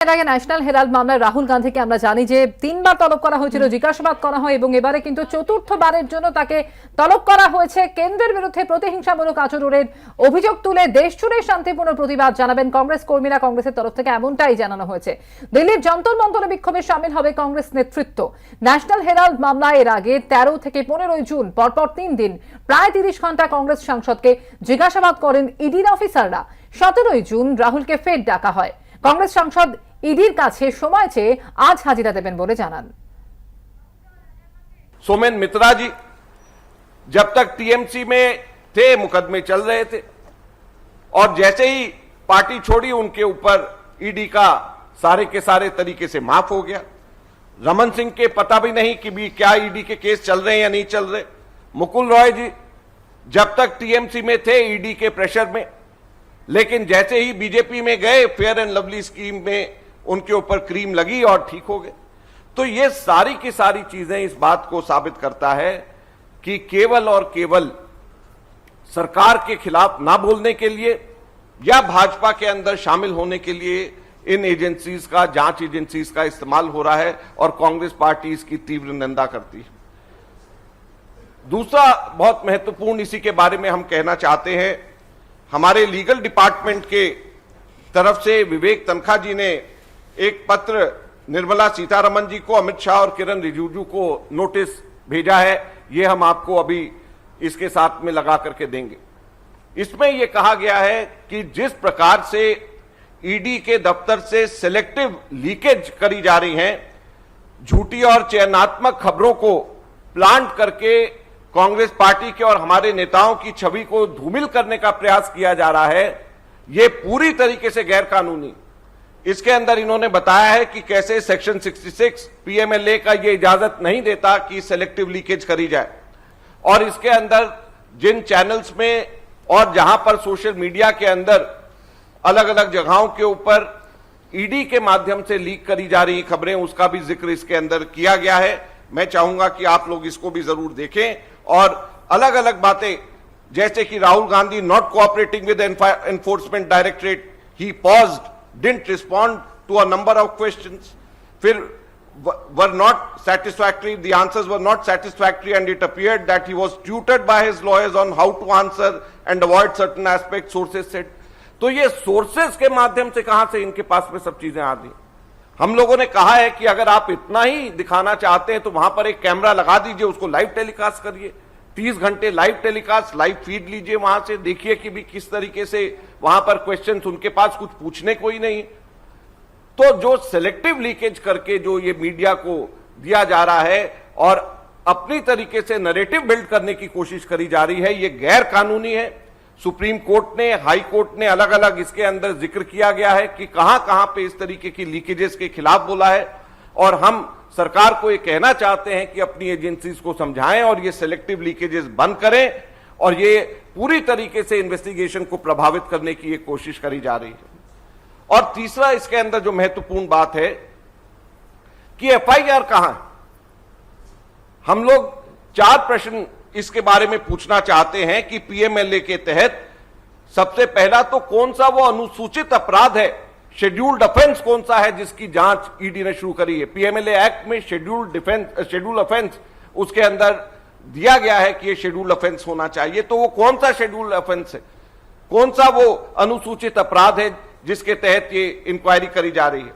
এর আগে national Herald মামলায় রাহুল গান্ধীকে আমরা জানি যে তিনবার তলব করা হয়েছিল, জিজ্ঞাসাবাদ করা হয় এবং এবারে কিন্তু চতুর্থবারের জন্য তাকে তলব করা হয়েছে। কেন্দ্রের বিরুদ্ধে প্রতিহিংসামূলক আচরণের অভিযোগ তুলে দেশ জুড়ে শান্তিপূর্ণ প্রতিবাদ জানাবেন কংগ্রেস কর্মীরা। কংগ্রেসের তরফ থেকে এমনটাই জানানো হয়েছে। দিল্লির যন্তর মন্তরে বিক্ষোভে সামিল হবে কংগ্রেস নেতৃত্ব। ন্যাশনাল হেরাল্ড মামলায় এর আগে 13 থেকে 15 জুন পরপর 3 দিন প্রায় 30 ঘন্টা কংগ্রেস সাংসদকে জিজ্ঞাসাবাদ করেন ইডির অফিসাররা। 17 জুন রাহুলকে ফের ডাকা হয়। কংগ্রেস সাংসদ ইডির কাছে সময় চেয়ে আজ হাজিরা দেবেন বলে জানান। सोमेन मित्रा जी जब तक टीएमसी में थे मुकदमे चल रहे थे और जैसे ही पार्टी छोड़ी उनके ऊपर ईडी का सारे के सारे तरीके से माफ हो गया। रमन सिंह के पता भी नहीं कि भी क्या ईडी के केस चल रहे हैं या नहीं चल रहे। मुकुल रॉय जी जब तक टीएमसी में थे ईडी के प्रेशर में, लेकिन जैसे ही बीजेपी में गए फेयर एंड लवली स्कीम में उनके ऊपर क्रीम लगी और ठीक हो गए। तो ये सारी की सारी चीजें इस बात को साबित करता है कि केवल और केवल सरकार के खिलाफ ना बोलने के लिए या भाजपा के अंदर शामिल होने के लिए इन एजेंसीज का, जांच एजेंसीज का इस्तेमाल हो रहा है और कांग्रेस पार्टी इसकी तीव्र निंदा करती है। दूसरा बहुत महत्वपूर्ण इसी के बारे में हम कहना चाहते हैं, हमारे लीगल डिपार्टमेंट के तरफ से विवेक तनखा जी ने एक पत्र निर्मला सीतारमण जी को, अमित शाह और किरण रिजिजू को नोटिस भेजा है। ये हम आपको अभी इसके साथ में लगा करके देंगे। इसमें यह कहा गया है कि जिस प्रकार से ईडी के दफ्तर से सिलेक्टिव लीकेज करी जा रही हैं, झूठी और चयनात्मक खबरों को प्लांट करके कांग्रेस पार्टी के और हमारे नेताओं की छवि को धूमिल करने का प्रयास किया जा रहा है, यह पूरी तरीके से गैर कानूनी। इसके अंदर इन्होंने बताया है कि कैसे सेक्शन 66 पीएमएलए का यह इजाजत नहीं देता कि सेलेक्टिव लीकेज करी जाए, और इसके अंदर जिन चैनल्स में और जहां पर सोशल मीडिया के अंदर अलग अलग जगहों के ऊपर ईडी के माध्यम से लीक करी जा रही खबरें, उसका भी जिक्र इसके अंदर किया गया है। मैं चाहूंगा कि आप लोग इसको भी जरूर देखें। और अलग अलग बातें जैसे कि Rahul Gandhi not cooperating with enforcement directorate, he paused, didn't respond to a number of questions, फिर were not satisfactory, the answers were not satisfactory, and it appeared that he was tutored by his lawyers on how to answer and avoid certain aspects, sources said। तो ये sources के माध्यम से कहां से इनके पास में सब चीजें आ गई। हम लोगों ने कहा है कि अगर आप इतना ही दिखाना चाहते हैं तो वहां पर एक कैमरा लगा दीजिए, उसको लाइव टेलीकास्ट करिए, 30 घंटे लाइव टेलीकास्ट, लाइव फीड लीजिए, वहां से देखिए कि भी किस तरीके से वहां पर क्वेश्चंस, उनके पास कुछ पूछने कोई नहीं। तो जो सिलेक्टिव लीकेज करके जो ये मीडिया को दिया जा रहा है और अपनी तरीके से नैरेटिव बिल्ड करने की कोशिश करी जा रही है, ये गैर कानूनी है। सुप्रीम कोर्ट ने, हाई कोर्ट ने अलग अलग इसके अंदर जिक्र किया गया है कि कहां कहां पे इस तरीके की लीकेजेस के खिलाफ बोला है, और हम सरकार को ये कहना चाहते हैं कि अपनी एजेंसीज को समझाएं और ये सिलेक्टिव लीकेजेस बंद करें, और ये पूरी तरीके से इन्वेस्टिगेशन को प्रभावित करने की एक कोशिश करी जा रही है। और तीसरा इसके अंदर जो महत्वपूर्ण बात है कि एफआईआर कहां है। हम लोग 4 प्रश्न इसके बारे में पूछना चाहते हैं कि पीएमएलए के तहत सबसे पहला तो कौन सा वो अनुसूचित अपराध है, शेड्यूल्ड ऑफेंस कौन सा है जिसकी जांच ईडी ने शुरू करी है। पीएमएलए एक्ट में शेड्यूल्ड ऑफेंस उसके अंदर दिया गया है कि ये शेड्यूल्ड ऑफेंस होना चाहिए। तो वो कौन सा शेड्यूल्ड ऑफेंस है, कौन सा वो अनुसूचित अपराध है जिसके तहत ये इंक्वायरी करी जा रही है,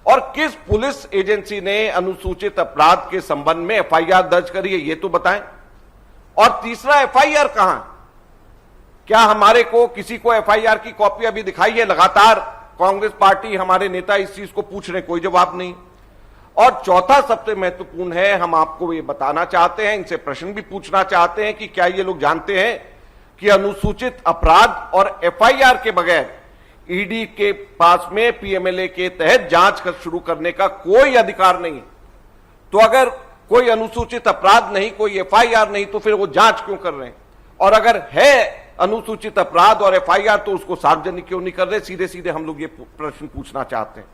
और किस पुलिस एजेंसी ने अनुसूचित अपराध के संबंध में एफआईआर दर्ज करी है, ये तो बताएं। और तीसरा, एफआईआर कहां, क्या हमारे को किसी को एफआईआर की कॉपी अभी दिखाई है? लगातार कांग्रेस पार्टी, हमारे नेता इस चीज को पूछ रहे, कोई जवाब नहीं। और चौथा सबसे महत्वपूर्ण है, हम आपको ये बताना चाहते हैं, इनसे प्रश्न भी पूछना चाहते हैं कि क्या ये लोग जानते हैं कि अनुसूचित अपराध और एफआईआर के बगैर ईडी के पास में पीएमएलए के तहत जांच शुरू करने का कोई अधिकार नहीं है। तो अगर कोई अनुसूचित अपराध नहीं, कोई एफआईआर नहीं, तो फिर वो जांच क्यों कर रहे हैं? और अगर है अनुसूचित अपराध और एफआईआर तो उसको सार्वजनिक क्यों नहीं कर रहे? सीधे सीधे हम लोग ये प्रश्न पूछना चाहते हैं।